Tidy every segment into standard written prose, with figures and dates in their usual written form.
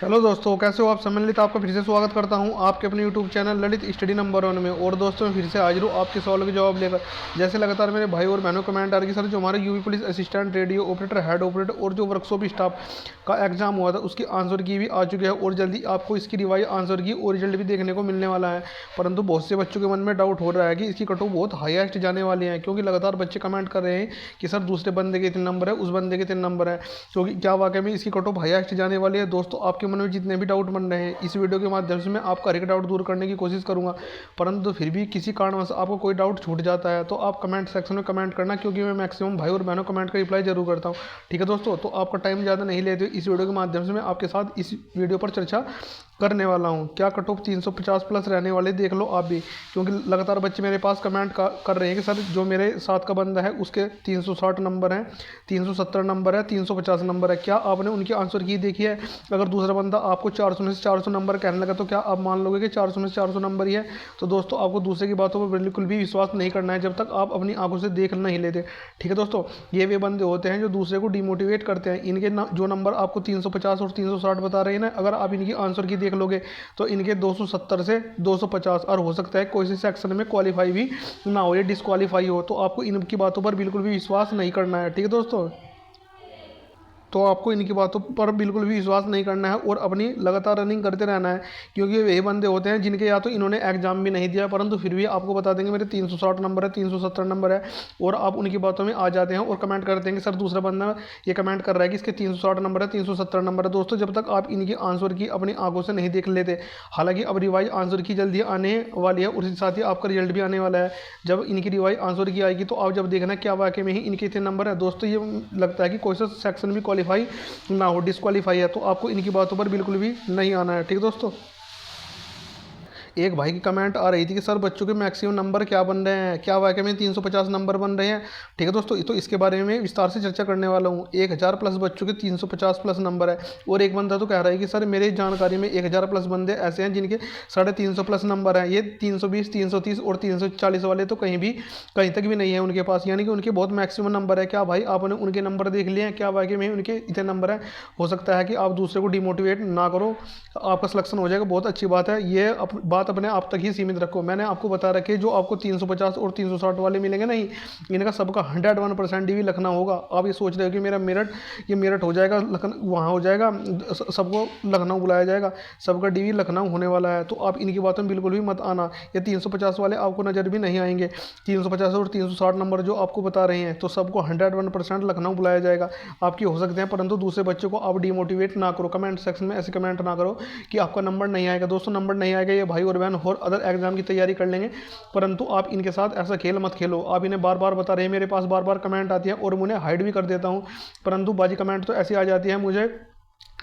Hello दोस्तों, कैसे हो आप? सम्मिलित आपका फिर से स्वागत करता हूं आपके अपने YouTube channel Lalit study number 1 में। और दोस्तों मैं फिर से हाजिर हूं आपके सवालों के जवाब लेकर। जैसे लगातार मेरे भाई और बहनों कमेंट आ रही है सर, जो हमारे UP police assistant, radio operator, head operator और जो वर्कशॉप स्टाफ का एग्जाम हुआ था उसकी आंसर की भी आ चुकी है और जल्दी आपको इसकी रिवाइज आंसर की और रिजल्ट भी देखने को मिलने वाला है। परंतु बहुत से बच्चों के मन में डाउट हो रहा है कि इसकी कट ऑफ बहुत हाईएस्ट जाने वाली है, क्योंकि लगातार बच्चे कमेंट कर रहे हैं कि सर दूसरे बंदे के इतने नंबर है, उस बंदे के इतने नंबर है। क्योंकि क्या वाकई में इसकी कट ऑफ हाईएस्ट जाने वाली है? दोस्तों आपके मन में जितने भी डाउट बन रहे हैं, इस वीडियो के माध्यम से मैं आपका हर एक डाउट दूर करने की कोशिश करूंगा। परंतु फिर भी किसी कारणवश आपको कोई डाउट छूट जाता है तो आप कमेंट सेक्शन में कमेंट करना, क्योंकि मैं मैक्सिमम भाई और बहनों कमेंट का रिप्लाई जरूर करता हूं। ठीक है दोस्तों, तो आपका टाइम ज़्यादा नहीं लेते, इस वीडियो के माध्यम से मैं आपके साथ इस वीडियो पर चर्चा करने वाला हूं। क्या कट ऑफ 350 प्लस रहने वाले देख लो आप भी, क्योंकि लगातार बच्चे मेरे पास कमेंट कर रहे हैं कि सर जो मेरे साथ का बंदा है उसके 360 नंबर हैं, 370 नंबर है, 350 नंबर है। क्या आपने उनकी आंसर की देखी है? अगर दूसरा बंदा आपको 400 में से 400 नंबर कहने लगा तो क्या आप मान लोगे कि 400 में से 400 नंबर ही है? तो दोस्तों आपको दूसरे की बातों पर बिल्कुल भी विश्वास नहीं करना है जब तक आप अपनी आंखों से देख नहीं लेते। ठीक है दोस्तों, ये वे बंदे होते हैं जो दूसरे को डिमोटिवेट करते हैं। इनके जो नंबर आपको 350 और 360 बता रहे हैं ना, अगर आप इनकी आंसर की देख लोगे तो इनके 270 से 250, और हो सकता है कोई से सेक्शन में क्वालिफाई भी ना हो या डिस्क्वालीफाई हो। तो आपको इनकी बातों पर बिल्कुल भी विश्वास नहीं करना है। ठीक है दोस्तों, तो आपको इनकी बातों पर बिल्कुल भी विश्वास नहीं करना है और अपनी लगातार रनिंग करते रहना है, क्योंकि ये वही बंदे होते हैं जिनके या तो इन्होंने एग्जाम भी नहीं दिया परंतु फिर भी आपको बता देंगे मेरे 360 नंबर है, 370 नंबर है, और आप उनकी बातों में आ जाते हैं और कमेंट करते हैं कि सर दूसरा बंदा ये कमेंट कर रहा है कि इसके 360 नंबर है, 370 नंबर है। दोस्तों जब तक आप इनकी आंसर की अपनी आंखों से नहीं देख लेते, हालांकि अब रिवाइज आंसर की जल्दी आने वाली है और उसके साथ ही आपका रिजल्ट भी आने वाला है। जब इनकी रिवाइज आंसर की आएगी तो आप जब देखना क्या वाकई में ही इनके इतने नंबर है। दोस्तों ये लगता है कि कोई सा सेक्शन भी क्वालिफाई ना हो, डिस्क्वालीफाई है, तो आपको इनकी बातों पर बिल्कुल भी नहीं आना है। ठीक है दोस्तों, एक भाई की कमेंट आ रही थी कि सर बच्चों के मैक्सिमम नंबर क्या बन रहे हैं, क्या वाकई में 350 नंबर बन रहे हैं? ठीक है दोस्तों, तो इसके बारे में विस्तार से चर्चा करने वाला हूँ। 1000 प्लस बच्चों के 350 प्लस नंबर है, और एक बंदा तो कह रहा है कि सर मेरी जानकारी में 1000 प्लस बंदे ऐसे हैं जिनके 350 प्लस नंबर है। ये 320, 330 और 340 वाले तो कहीं तक भी नहीं है उनके पास, यानी कि उनके बहुत मैक्सिमम नंबर है। क्या भाई आपने उनके नंबर देख लिए हैं? क्या वाकई में उनके इतने नंबर है? हो सकता है कि आप दूसरे को डिमोटिवेट ना करो, आपका सिलेक्शन हो जाएगा, बहुत अच्छी बात है। ये बात अपने आप तक ही सीमित रखो। मैंने आपको बता रखे जो आपको 350 और 360 वाले मिलेंगे नहीं, इनका सबका 101% डीवी लिखना होगा। आप ये सोच रहे हो कि मेरा मेरठ, ये मेरठ हो जाएगा, वहाँ हो जाएगा, सबको लखनऊ बुलाया जाएगा, सबका डीवी लखनऊ होने वाला है। तो आप इनकी बातों में बिल्कुल भी मत आना। ये 350 वाले आपको नज़र भी नहीं आएंगे। 350 और 360 नंबर जो आपको बता रहे हैं तो सबको 101% लखनऊ बुलाया जाएगा। आपकी हो सकते हैं, परंतु दूसरे बच्चों को आप डिमोटिवेट ना करो। कमेंट सेक्शन में ऐसे कमेंट ना करो कि आपका नंबर नहीं आएगा। दोस्तों नंबर नहीं आएगा, ये भाई और बहन और अदर एग्जाम की तैयारी कर लेंगे, परंतु आप इनके साथ ऐसा खेल मत खेलो। आप इन्हें बार बार बता रहे हैं, मेरे पास बार बार कमेंट आती है और मैं उन्हें हाइड भी कर देता हूँ, परंतु बाजी कमेंट तो ऐसी आ जाती है मुझे,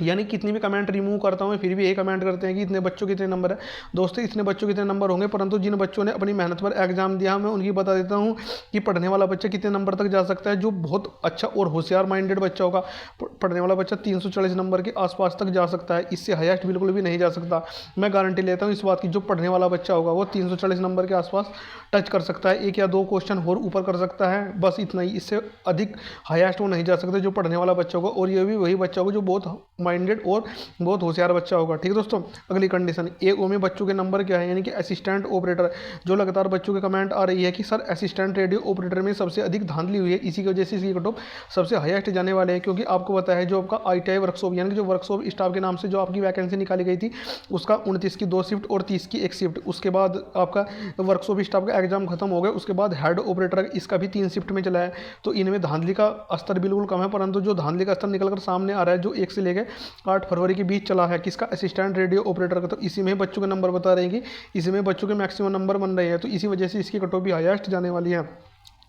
यानी कितनी भी कमेंट रिमूव करता हूँ फिर भी यही कमेंट करते हैं कि इतने बच्चों के इतने नंबर है। दोस्तों इतने बच्चों के इतने नंबर होंगे, परंतु जिन बच्चों ने अपनी मेहनत पर एग्जाम दिया मैं उनकी बता देता हूँ कि पढ़ने वाला बच्चा कितने नंबर तक जा सकता है। जो बहुत अच्छा और होशियार माइंडेड बच्चा होगा, पढ़ने वाला बच्चा 340 नंबर के आसपास तक जा सकता है, इससे हाईएस्ट बिल्कुल भी नहीं जा सकता। मैं गारंटी लेता हूँ इस बात की, जो पढ़ने वाला बच्चा होगा वो 340 नंबर के आसपास टच कर सकता है, एक या दो क्वेश्चन और ऊपर कर सकता है, बस इतना ही। इससे अधिक हाईएस्ट वो नहीं जा सकता जो पढ़ने वाला बच्चा होगा, और ये भी वही बच्चा होगा जो बहुत माइंडेड और बहुत होशियार बच्चा होगा। ठीक है दोस्तों, अगली कंडीशन ए में बच्चों के नंबर क्या है, यानी कि असिस्टेंट ऑपरेटर। जो लगातार बच्चों के कमेंट आ रही है कि सर असिस्टेंट रेडियो ऑपरेटर में सबसे अधिक धांधली हुई है, इसी की वजह से इसकी कट ऑफ सबसे हाईएस्ट जाने वाले हैं। क्योंकि आपको पता है जो आपका ITI वर्कशॉप, यानी कि जो वर्कशॉप स्टाफ के नाम से जो आपकी वैकेंसी निकाली गई थी, उसका 29 की 2 शिफ्ट और 30 की 1 शिफ्ट, उसके बाद आपका वर्कशॉप स्टाफ का एग्जाम खत्म हो गया, उसके बाद हेड ऑपरेटर इसका भी 3 शिफ्ट में चला है। तो इनमें धांधली का स्तर बिल्कुल कम है, परंतु जो धांधली का स्तर निकल कर सामने आ रहा है जो 1 से लेकर 8 फरवरी के बीच चला है, किसका? असिस्टेंट रेडियो ऑपरेटर का। तो इसी में बच्चों के नंबर बता रहे हैं कि इसी में बच्चों के मैक्सिमम नंबर बन रहे हैं, तो इसी वजह से इसकी कट ऑफ भी हाईएस्ट जाने वाली है।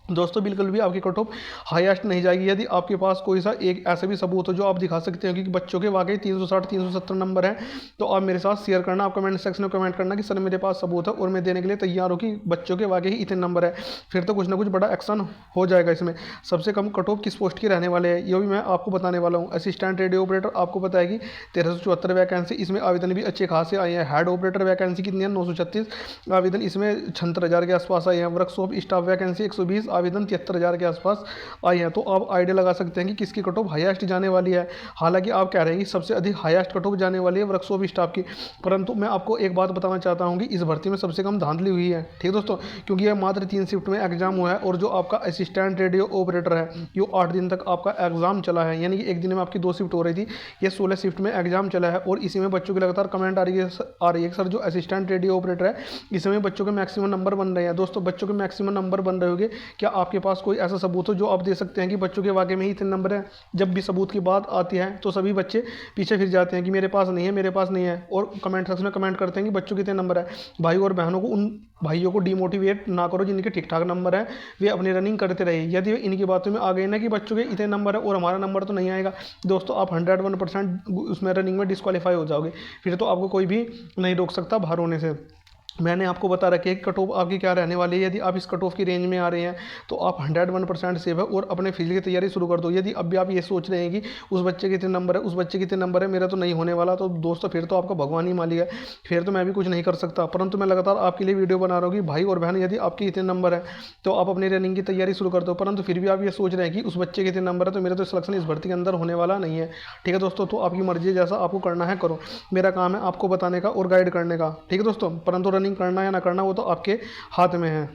दोस्तों बिल्कुल भी आपकी कट ऑफ हाईएस्ट नहीं जाएगी। यदि आपके पास कोई सा एक ऐसा भी सबूत हो जो आप दिखा सकते हैं कि बच्चों के वाकई 360 370 नंबर है, तो आप मेरे साथ शेयर करना, आप कमेंट सेक्शन में कमेंट करना कि सर मेरे पास सबूत है और मैं देने के लिए तैयार हूँ कि बच्चों के वाकई इतने नंबर है। फिर तो कुछ ना कुछ बड़ा एक्शन हो जाएगा इसमें। सबसे कम कट ऑफ किस पोस्ट की रहने वाले हैं ये भी मैं आपको बताने वाला हूँ। असिस्टेंट रेडियो ऑपरेटर आपको पता है कि 1374 वैकेंसी, इसमें आवेदन भी अच्छे खासे आए हैं। हेड ऑपरेटर वैकेंसी कितनी है? 936 आवेदन, इसमें 76,000 के आसपास आए हैं। वर्कशॉप स्टाफ वैकेंसी 120 आवेदन 73,000 के आसपास आए हैं। तो आप आइडिया लगा सकते हैं कि किसकी कट ऑफ हाईएस्ट जाने वाली है। हालांकि आप कह रहे हैं कि सबसे अधिक हाईएस्ट कट ऑफ जाने वाली है वर्कशॉप स्टाफ की, परंतु मैं आपको एक बात बताना चाहता हूँ कि इस भर्ती में सबसे कम धांधली हुई है, ठीक है दोस्तों, क्योंकि यह मात्र 3 शिफ्ट में एग्जाम हुआ है। और जो आपका असिस्टेंट रेडियो ऑपरेटर है, ये 8 दिन तक आपका एग्जाम चला है, यानी कि एक दिन में आपकी 2 शिफ्ट हो रही थी, ये 16 शिफ्ट में एग्जाम चला है। और इसी में बच्चों की लगातार कमेंट आ रही है कि सर जो असिस्टेंट रेडियो ऑपरेटर है, इसमें बच्चों के मैक्सिमम नंबर बन रहे हैं। दोस्तों, बच्चों के मैक्सिमम नंबर बन रहे होंगे, क्या आपके पास कोई ऐसा सबूत हो जो आप दे सकते हैं कि बच्चों के वाकई में ही इतने नंबर है? जब भी सबूत की बात आती है तो सभी बच्चे पीछे फिर जाते हैं कि मेरे पास नहीं है, मेरे पास नहीं है, और कमेंट सेक्शन में कमेंट करते हैं कि बच्चों के इतने नंबर है। भाई और बहनों को, उन भाइयों को डिमोटिवेट ना करो जिनके ठीक ठाक नंबर है, वे अपनी रनिंग करते रहे। यदि वे इनकी बातों में आ गए ना कि बच्चों के इतने नंबर है और हमारा नंबर तो नहीं आएगा, दोस्तों आप 101% उसमें रनिंग में डिस्क्वालीफाई हो जाओगे। फिर तो आपको कोई भी नहीं रोक सकता बाहर होने से। मैंने आपको बता रखा है कि कट ऑफ आपकी क्या रहने वाली है। यदि आप इस कट ऑफ की रेंज में आ रहे हैं तो आप 101% सेव है और अपने फिजिकल की तैयारी शुरू कर दो। यदि अभी आप ये सोच रहे हैं कि उस बच्चे के कितने नंबर है, उस बच्चे के कितने नंबर है, मेरा तो नहीं होने वाला, तो दोस्तों फिर तो आपका भगवान ही मालिक है, फिर तो मैं भी कुछ नहीं कर सकता। परंतु मैं लगातार आपके लिए वीडियो बना रहा हूँ कि भाई और बहन, यदि आपके इतने नंबर है तो आप अपनी रनिंग की तैयारी शुरू कर दो। परंतु फिर भी आप ये सोच रहे हैं कि उस बच्चे के इतने नंबर है तो मेरा तो सिलेक्शन इस भर्ती के अंदर होने वाला नहीं है, ठीक है दोस्तों। तो आपकी मर्जी, जैसा आपको करना है करो, मेरा काम है आपको बताने का और गाइड करने का, ठीक है दोस्तों। परंतु रनिंग करना या ना करना वो तो आपके हाथ में है।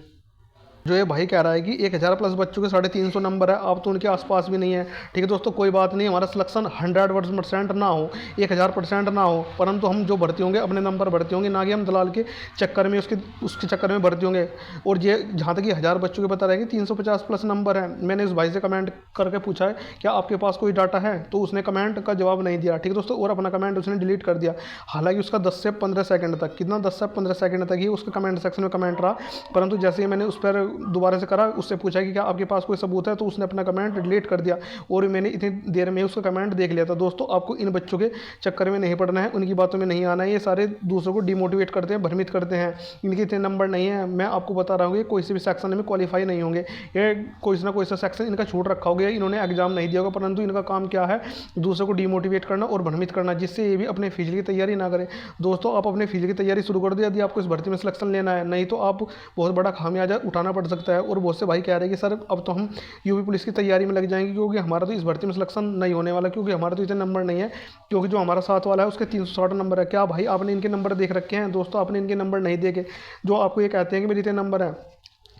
जो ये भाई कह रहा है कि 1000 प्लस बच्चों के 350 नंबर है, आप तो उनके आसपास भी नहीं है, ठीक है दोस्तों। कोई बात नहीं, हमारा सिलेक्शन 100% ना हो, 1000% ना हो, परंतु हम जो भर्ती होंगे अपने नंबर भर्ती होंगे, ना कि हम दलाल के चक्कर में उसके चक्कर में भर्ती होंगे। और ये जहाँ तक ये 1000 बच्चों के बता रहे हैं कि 350 प्लस नंबर है, मैंने उस भाई से कमेंट करके पूछा है क्या आपके पास कोई डाटा है, तो उसने कमेंट का जवाब नहीं दिया, ठीक है दोस्तों, और अपना कमेंट उसने डिलीट कर दिया। हालांकि उसका 10 से 15 सेकंड तक, कितना 10 से 15 सेकंड तक ही उसका कमेंट सेक्शन में कमेंट रहा, परंतु जैसे ही मैंने उस पर दोबारा से करा, उससे पूछा कि क्या आपके पास कोई सबूत है, तो उसने अपना कमेंट डिलीट कर दिया और मैंने इतनी देर में उसका कमेंट देख लिया था। दोस्तों, आपको इन बच्चों के चक्कर में नहीं पड़ना है, उनकी बातों में नहीं आना है। ये सारे दूसरों को डिमोटिवेट करते हैं, भ्रमित करते हैं, इनके इतने नंबर नहीं है। मैं आपको बता रहा हूँ कि कोई से भी सेक्शन में क्वालिफाई नहीं होंगे, ये कोई ना कोई सा सेक्शन इनका छूट रखा होगा, इन्होंने एग्जाम नहीं दिया होगा, परंतु इनका काम क्या है, दूसरों को डिमोटिवेट करना और भ्रमित करना, जिससे ये भी अपने फिजिकल की तैयारी ना करें। दोस्तों, आप अपने फिजिकल की तैयारी शुरू कर दो यदि आपको इस भर्ती में सिलेक्शन लेना है, नहीं तो आप बहुत बड़ा खामियाजा उठाना पड़ सकता है। और बहुत से भाई कह रहे हैं कि सर अब तो हम यूपी पुलिस की तैयारी में लग जाएंगे, क्योंकि हमारा तो इस भर्ती में सिलेक्शन नहीं होने वाला, क्योंकि हमारा तो इतने नंबर नहीं है, क्योंकि जो हमारा साथ वाला है उसके 360 नंबर है। क्या भाई आपने इनके नंबर देख रखे हैं? दोस्तों, आपने इनके नंबर नहीं देखे, जो आपको ये कहते हैं कि मेरे इतने नंबर है,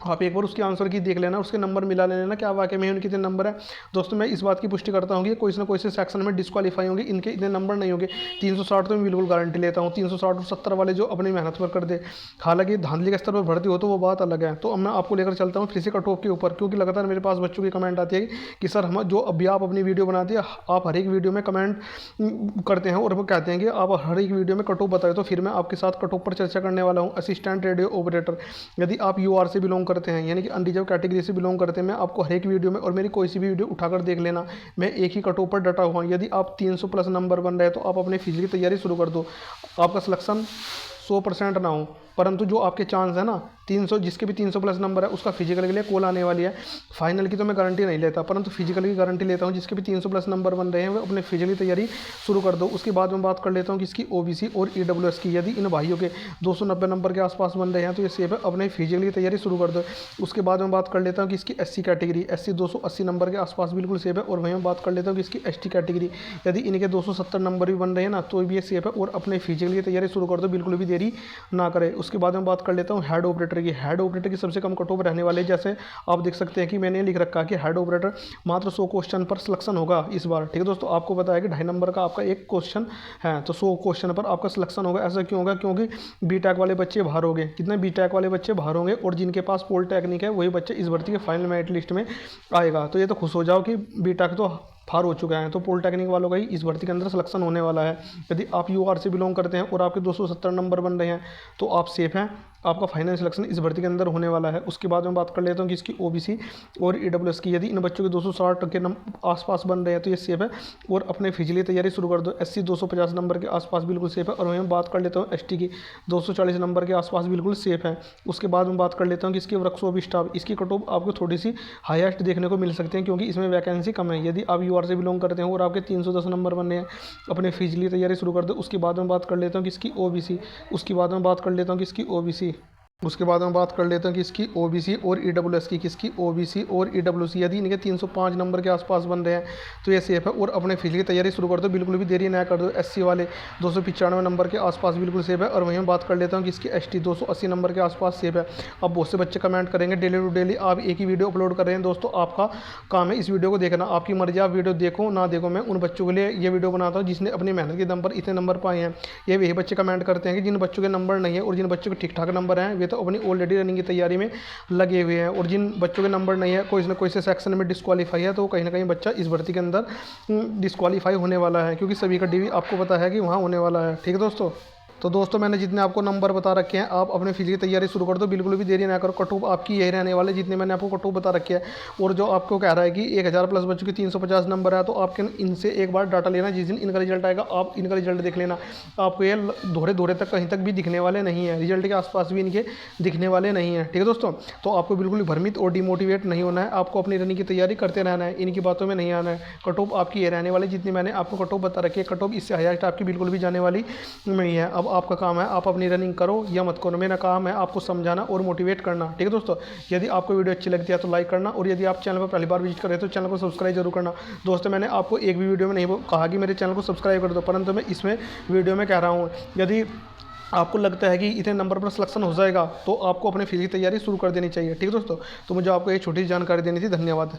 आप एक बार उसकी आंसर की देख लेना, उसके नंबर मिला लेना, क्या वाकई में उनके इतने नंबर है। दोस्तों, मैं इस बात की पुष्टि करता हूँ कि कोई ना कोई से सेक्शन में डिस्क्वालीफाई होंगे, इनके इतने नंबर नहीं होंगे। 360 तो मैं बिल्कुल गारंटी लेता हूँ, 360 और 70 वाले जो अपनी मेहनत पर कर दे। हालांकि धांधली के स्तर पर भर्ती हो तो वो बात अलग है। तो अब मैं आपको लेकर चलता हूँ फिर से कट ऑफ के ऊपर, क्योंकि लगातार मेरे पास बच्चों की कमेंट आती है कि सर हम जो अभी आप अपनी वीडियो बनाते हैं, आप हर एक वीडियो में कमेंट करते हैं और वो कहते हैं कि आप हर एक वीडियो में कट ऑफ बताए। तो फिर मैं आपके साथ कट ऑफ पर चर्चा करने वाला हूँ। असिस्टेंट रेडियो ऑपरेटर, यदि आप UR से बिलोंग करते हैं, यानी कि जब कैटेगरी से बिलोंग करते हैं, मैं आपको हर एक वीडियो में, और मेरी कोई सी भी वीडियो उठाकर देख लेना, मैं एक ही कट ऑफ पर डटा हुआ हूं। यदि आप 300 प्लस नंबर बन रहे हैं तो आप अपनी फिजिकल की तैयारी शुरू कर दो। आपका सिलेक्शन 100% ना हो, परंतु जो आपके चांस है ना 300, जिसके भी 300 प्लस नंबर है उसका फिजिकल के लिए कॉल आने वाली है। फाइनल की तो मैं गारंटी नहीं लेता, परंतु फिजिकल की गारंटी लेता हूँ। जिसके भी 300 प्लस नंबर बन रहे हैं वो अपने फिजिकल की तैयारी शुरू कर दो। उसके बाद मैं बात कर लेता हूँ कि इसकी OBC और EWS की, यदि इन भाइयों के 290 नंबर के आसपास बन रहे हैं तो ये सेफ है, अपने फिजिकल की तैयारी शुरू कर दो। उसके बाद मैं बात कर लेता हूँ कि इसकी SC कैटेगरी, SC 280 नंबर के आसपास बिल्कुल सेफ है। और वहीं मैं बात कर लेता हूँ कि इसकी ST कैटेगरी, यदि इनके 270 नंबर भी बन रहे हैं ना तो भी ये सेफ है, और अपने फिजिकल की तैयारी शुरू कर दो, बिल्कुल भी देरी ना करें। उसके बाद मैं बात कर लेता हूँ हेड ऑपरेटर की। हेड ऑपरेटर की सबसे कम कट ऑफ रहने वाले, जैसे आप देख सकते हैं कि मैंने लिख रखा है कि हेड ऑपरेटर मात्र 100 क्वेश्चन पर सिलेक्शन होगा इस बार, ठीक है दोस्तों। आपको बताया कि 2.5 नंबर का आपका एक क्वेश्चन है, तो 100 क्वेश्चन पर आपका सिलेक्शन होगा। ऐसा क्यों होगा? क्योंकि BTech वाले बच्चे बाहर होंगे। कितने BTech वाले बच्चे बाहर होंगे, और जिनके पास पॉलिटेक्निक है वही बच्चे इस भर्ती के फाइनल मेरिट लिस्ट में आएगा। तो ये तो खुश हो जाओ कि BTech तो फार हो चुका है, तो पॉलिटेक्निक वालों का ही इस भर्ती के अंदर सिलेक्शन होने वाला है। यदि आप UR से बिलोंग करते हैं और आपके 270 नंबर बन रहे हैं तो आप सेफ हैं, आपका फाइनल सिलेक्शन इस भर्ती के अंदर होने वाला है। उसके बाद मैं बात कर लेता हूँ कि इसकी OBC और EWS की, यदि इन बच्चों के 260 के आसपास बन रहे हैं तो ये सेफ है, और अपने फिजिकली तैयारी शुरू कर दो। SC 250 नंबर के आसपास बिल्कुल सेफ है। और मैं बात कर लेता हूँ ST की, 240 नंबर के आसपास बिल्कुल सेफ है। उसके बाद मैं बात कर लेता हूँ कि इसकी वर्कशॉप स्टाफ, इसकी कट ऑफ आपको थोड़ी सी हाईएस्ट देखने को मिल सकते हैं, क्योंकि इसमें वैकेंसी कम है। यदि आप UR से बिलोंग करते हैं और आपके 310 नंबर बनने हैं, अपने फिजिकली तैयारी शुरू कर दो। उसके बाद मैं बात कर लेता हूँ कि इसकी OBC, उसके बाद मैं बात कर लेता हूँ कि इसकी OBC उसके बाद मैं बात कर लेता हूँ कि इसकी ओबीसी और ईडब्ल्यूएस की, किसकी ओबीसी और ईडब्ल्यूसी यदि इनके 305 नंबर के आसपास बन रहे हैं तो ये सेफ है। और अपने फिजिकल की तैयारी शुरू कर दो, बिल्कुल भी देरी ना कर दो। एससी वाले 295 नंबर के आसपास बिल्कुल सेफ है। और वहीं मैं बात कर लेता हूँ कि इसकी एसटी 280 नंबर के आसपास सेफ है। अब बहुत से बच्चे कमेंट करेंगे डेली टू डेली आप एक ही वीडियो अपलोड कर रहे हैं। दोस्तों आपका काम है इस वीडियो को देखना, आपकी मर्जी, आप वीडियो देखो ना देखो। मैं उन बच्चों के लिए ये वीडियो बनाता हूँ जिसने अपनी मेहनत के दम पर इतने नंबर पाए हैं। ये वही बच्चे कमेंट करते हैं कि जिन बच्चों के नंबर नहीं है और जिन बच्चों के ठीक ठाक नंबर हैं वे तो अपनी ऑलरेडी रनिंग की तैयारी में लगे हुए हैं। और जिन बच्चों के नंबर नहीं है, कोई ना कोई से सेक्शन में डिस्क्वालीफाई है, तो कहीं ना कहीं बच्चा इस भर्ती के अंदर डिस्क्वालीफाई होने वाला है, क्योंकि सभी का डीवी आपको पता है कि वहाँ होने वाला है। ठीक है दोस्तों, तो दोस्तों मैंने जितने आपको नंबर बता रखे हैं आप अपने फिजिकल की तैयारी शुरू कर दो, बिल्कुल भी देरी ना करो। कट ऑफ आपकी यही रहने वाले जितने मैंने आपको कट ऑफ बता रखे हैं। और जो आपको कह रहा है कि 1000 प्लस बच्चों के 350 नंबर है, तो आपके इनसे एक बार डाटा लेना। जिस दिन इनका रिजल्ट आएगा आप इनका रिजल्ट देख लेना। आपको ये दोहरे दोहरे तक कहीं तक भी दिखने वाले नहीं है, रिजल्ट के आसपास भी इनके दिखने वाले नहीं है। ठीक है दोस्तों, तो आपको बिल्कुल भ्रमित और डिमोटिवेट नहीं होना है, आपको अपनी रनिंग की तैयारी करते रहना है, इनकी बातों में नहीं आना है। कट ऑफ आपकी ये रहने वाली जितनी मैंने आपको कट ऑफ बता रखी है, कट ऑफ इससे हाईएस्ट आपकी बिल्कुल भी जाने वाली नहीं है। अब आपका काम है आप अपनी रनिंग करो या मत करो, मेरा काम है आपको समझाना और मोटिवेट करना। ठीक है दोस्तों, यदि आपको वीडियो अच्छी लगती है तो लाइक करना, और यदि आप चैनल पर पहली बार विजिट कर रहे हो तो चैनल को सब्सक्राइब जरूर करना। दोस्तों मैंने आपको एक भी वीडियो में नहीं कहा कि मेरे चैनल को सब्सक्राइब कर दो, परंतु मैं इसमें वीडियो में कह रहा हूँ यदि आपको लगता है कि इतने नंबर पर सिलेक्शन हो जाएगा तो आपको अपने फिजिकल तैयारी शुरू कर देनी चाहिए। ठीक है दोस्तों, तो मुझे आपको एक छोटी सी जानकारी देनी थी। धन्यवाद।